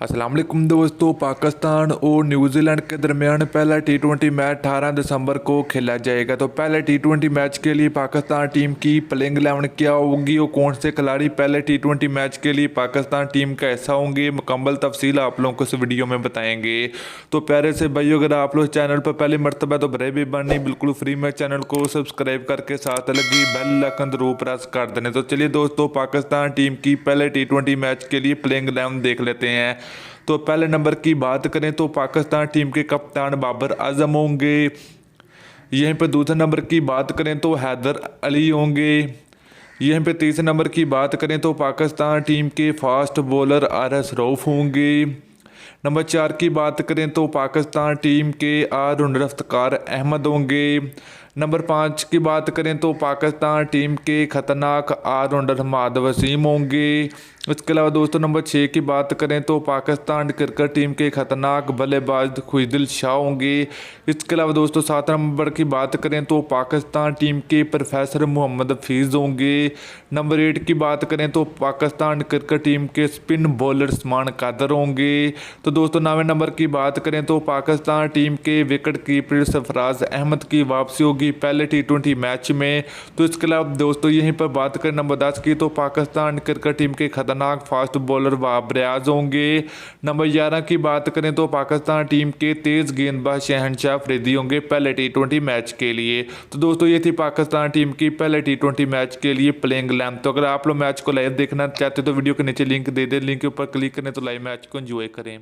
अस्सलाम वालेकुम दोस्तों। पाकिस्तान और न्यूजीलैंड के दरमियान पहला टी20 मैच 18 दिसंबर को खेला जाएगा। तो पहले टी20 मैच के लिए पाकिस्तान टीम की प्लेइंग 11 क्या होगी और कौन से खिलाड़ी पहले टी20 मैच के लिए पाकिस्तान टीम का हिस्सा होंगे, मुकम्मल तफसील आप लोगों को इस वीडियो में बताएंगे। तो प्यारे से भाइयों, अगर आप लोग चैनल पर पहली मरतबा तो बड़े भी बननी बिल्कुल फ्री में चैनल को सब्सक्राइब करके साथ लगी बेल आइकन जरूर प्रेस कर देने। तो चलिए दोस्तों, पाकिस्तान टीम की पहले टी20 मैच के लिए प्लेइंग 11 देख लेते हैं। तो पहले नंबर की बात करें तो पाकिस्तान टीम के कप्तान बाबर आजम होंगे। यहीं पर दूसरे नंबर की बात करें तो हैदर अली होंगे। यहीं पे तीसरे नंबर की बात करें तो पाकिस्तान टीम के फास्ट बॉलर आरएस रऊफ होंगे। नंबर 4 की बात करें तो पाकिस्तान टीम के ऑलराउंडर इफ्तिकार अहमद होंगे। नंबर 5 की बात करें तो पाकिस्तान टीम के खतरनाक ऑलराउंडर हमाद वसीम होंगे। इसके अलावा दोस्तों नंबर 6 की बात करें तो पाकिस्तान क्रिकेट टीम के खतरनाक बल्लेबाज खुशदिल शाह होंगे। इसके अलावा दोस्तों 7 नंबर की बात करें तो पाकिस्तान टीम के प्रोफेसर मोहम्मद हफीज़ होंगे। नंबर 8 की बात करें तो पाकिस्तान क्रिकेट टीम के स्पिन बॉलर उस्मान कादर होंगे। तो दोस्तों 9वें नंबर की बात करें तो पाकिस्तान टीम के विकेट कीपर सरफराज अहमद की वापसी होगी पहले टी20 मैच में। तो इसके अलावा दोस्तों यहीं पर बात करें नंबर 10 की तो पाकिस्तान क्रिकेट टीम के खतरनाक फास्ट बॉलर वहाब रियाज होंगे। नंबर 11 की बात करें तो पाकिस्तान टीम के तेज गेंदबाज शहनशाह अफरीदी होंगे पहले टी20 मैच के लिए। तो दोस्तों ये थी पाकिस्तान टीम की पहले टी20 मैच के लिए प्लेइंग 11। तो अगर आप लोग मैच को लाइव देखना चाहते हो तो वीडियो के नीचे लिंक दे दें, लिंक के ऊपर क्लिक करें तो लाइव मैच को एंजॉय करें।